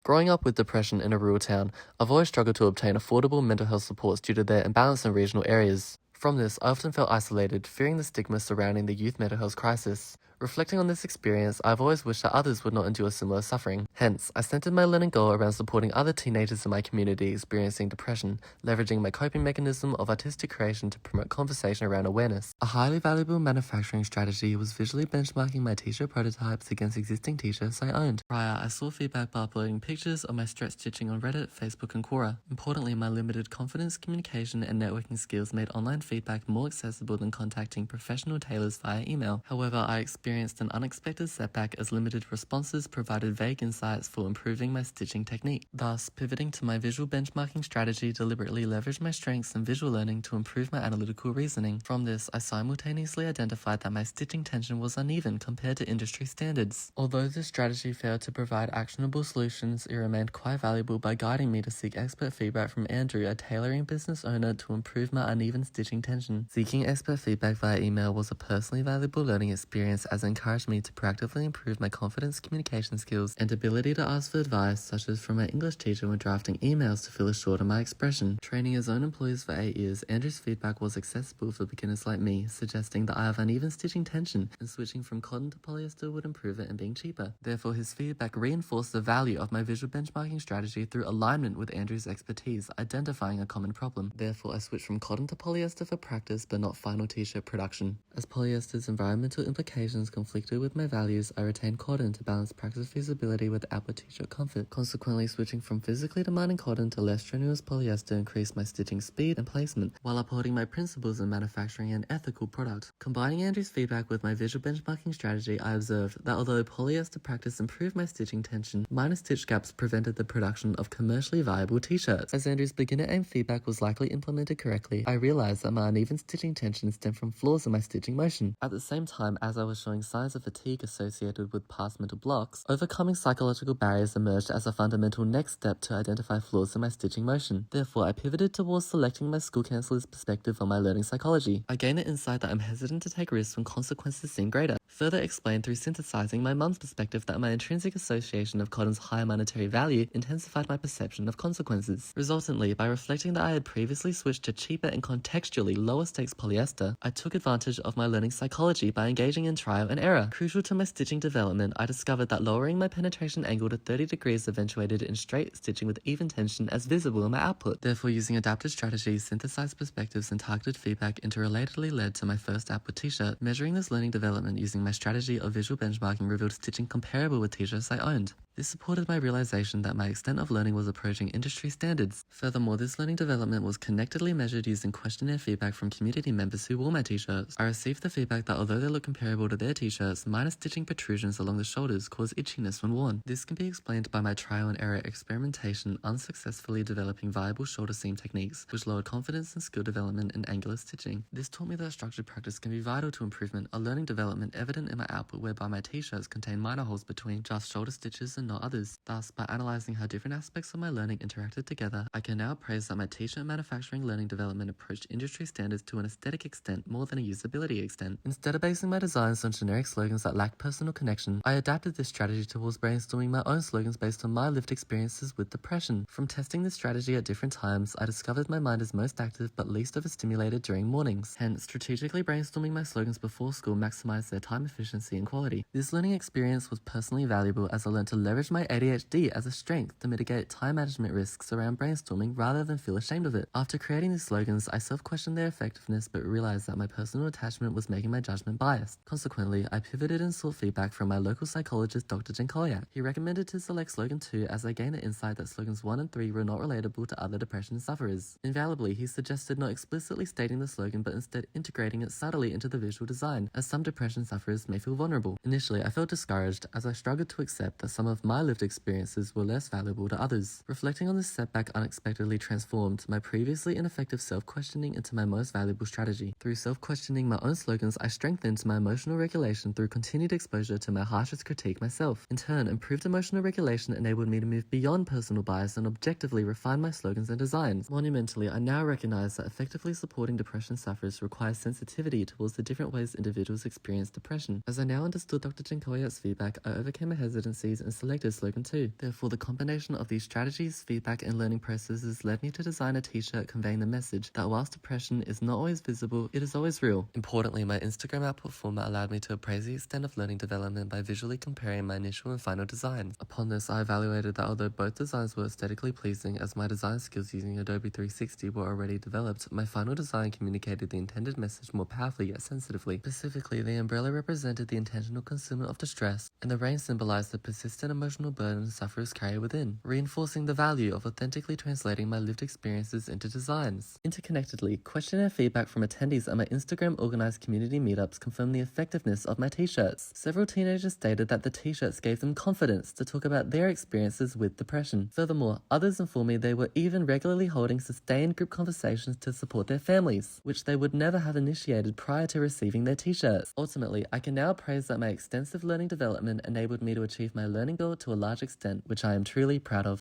Growing up with depression in a rural town, I've always struggled to obtain affordable mental health supports due to their imbalance in regional areas. From this, I often felt isolated, fearing the stigma surrounding the youth mental health crisis. Reflecting on this experience, I've always wished that others would not endure similar suffering. Hence, I centered my learning goal around supporting other teenagers in my community experiencing depression, leveraging my coping mechanism of artistic creation to promote conversation around awareness. A highly valuable manufacturing strategy was visually benchmarking my t-shirt prototypes against existing t-shirts I owned. Prior, I saw feedback by uploading pictures of my stretch stitching on Reddit, Facebook, and Quora. Importantly, my limited confidence, communication, and networking skills made online feedback more accessible than contacting professional tailors via email. However, I experienced an unexpected setback as limited responses provided vague insights for improving my stitching technique. Thus, pivoting to my visual benchmarking strategy deliberately leveraged my strengths in visual learning to improve my analytical reasoning. From this, I simultaneously identified that my stitching tension was uneven compared to industry standards. Although this strategy failed to provide actionable solutions, it remained quite valuable by guiding me to seek expert feedback from Andrew, a tailoring business owner, to improve my uneven stitching tension. Seeking expert feedback via email was a personally valuable learning experience as it encouraged me to proactively improve my confidence, communication skills, and ability to ask for advice, such as from my English teacher when drafting emails to feel assured of my expression. Training his own employees for 8 years, Andrew's feedback was accessible for beginners like me, suggesting that I have uneven stitching tension and switching from cotton to polyester would improve it and being cheaper. Therefore, his feedback reinforced the value of my visual benchmarking strategy through alignment with Andrew's expertise, identifying a common problem. Therefore, I switched from cotton to polyester for practice but not final t-shirt production. As polyester's environmental implications conflicted with my values, I retained cotton to balance practice feasibility with outward t-shirt comfort. Consequently, switching from physically demanding cotton to less strenuous polyester increased my stitching speed and placement, while upholding my principles in manufacturing an ethical product. Combining Andrew's feedback with my visual benchmarking strategy, I observed that although polyester practice improved my stitching tension, minor stitch gaps prevented the production of commercially viable t-shirts. As Andrew's beginner-aimed feedback was likely implemented correctly, I realized that my uneven stitching tension stemmed from flaws in my stitching motion. At the same time, as I was showing signs of fatigue associated with past mental blocks, overcoming psychological barriers emerged as a fundamental next step to identify flaws in my stitching motion. Therefore, I pivoted towards selecting my school counselor's perspective on my learning psychology. I gained an insight that I'm hesitant to take risks when consequences seem greater. Further explained through synthesizing my mum's perspective that my intrinsic association of cotton's higher monetary value intensified my perception of consequences. Resultantly, by reflecting that I had previously switched to cheaper and contextually lower stakes polyester, I took advantage of my learning psychology by engaging in trial and error. Crucial to my stitching development, I discovered that lowering my penetration angle to 30 degrees eventuated in straight stitching with even tension as visible in my output. Therefore, using adapted strategies, synthesized perspectives, and targeted feedback interrelatedly led to my first output t-shirt. Measuring this learning development using my strategy of visual benchmarking revealed stitching comparable with t-shirts I owned. This supported my realization that my extent of learning was approaching industry standards. Furthermore, this learning development was connectedly measured using questionnaire feedback from community members who wore my t-shirts. I received the feedback that although they look comparable to their t-shirts, minor stitching protrusions along the shoulders cause itchiness when worn. This can be explained by my trial and error experimentation unsuccessfully developing viable shoulder seam techniques, which lowered confidence and skill development in angular stitching. This taught me that structured practice can be vital to improvement, a learning development evident in my output whereby my t-shirts contain minor holes between just shoulder stitches and not others. Thus, by analyzing how different aspects of my learning interacted together, I can now praise that my t-shirt manufacturing learning development approached industry standards to an aesthetic extent more than a usability extent. Instead of basing my designs on generic slogans that lack personal connection, I adapted this strategy towards brainstorming my own slogans based on my lived experiences with depression. From testing this strategy at different times, I discovered my mind is most active but least overstimulated during mornings. Hence, strategically brainstorming my slogans before school maximized their time efficiency and quality. This learning experience was personally valuable as I learned to leverage my ADHD as a strength to mitigate time management risks around brainstorming rather than feel ashamed of it. After creating these slogans, I self-questioned their effectiveness but realized that my personal attachment was making my judgment biased. Consequently, I pivoted and sought feedback from my local psychologist, Dr. Jankowiak. He recommended to select slogan 2 as I gained the insight that slogans 1 and 3 were not relatable to other depression sufferers. Invaluably, he suggested not explicitly stating the slogan but instead integrating it subtly into the visual design, as some depression sufferers may feel vulnerable. Initially, I felt discouraged as I struggled to accept that some of my lived experiences were less valuable to others. Reflecting on this setback unexpectedly transformed my previously ineffective self-questioning into my most valuable strategy. Through self-questioning my own slogans, I strengthened my emotional regulation through continued exposure to my harshest critique myself. In turn, improved emotional regulation enabled me to move beyond personal bias and objectively refine my slogans and designs. Monumentally, I now recognize that effectively supporting depression sufferers requires sensitivity towards the different ways individuals experience depression. As I now understood Dr. Jankowiak's feedback, I overcame my hesitancies and collective slogan too. Therefore, the combination of these strategies, feedback, and learning processes led me to design a t-shirt conveying the message that whilst depression is not always visible, it is always real. Importantly, my Instagram output format allowed me to appraise the extent of learning development by visually comparing my initial and final designs. Upon this, I evaluated that although both designs were aesthetically pleasing as my design skills using Adobe 360 were already developed, my final design communicated the intended message more powerfully yet sensitively. Specifically, the umbrella represented the intentional concealment of distress, and the rain symbolized the persistent emotional burden sufferers carry within, reinforcing the value of authentically translating my lived experiences into designs. Interconnectedly, questionnaire feedback from attendees at my Instagram organized community meetups confirmed the effectiveness of my t-shirts. Several teenagers stated that the t-shirts gave them confidence to talk about their experiences with depression. Furthermore, others informed me they were even regularly holding sustained group conversations to support their families, which they would never have initiated prior to receiving their t-shirts. Ultimately, I can now praise that my extensive learning development enabled me to achieve my learning goal to a large extent, which I am truly proud of.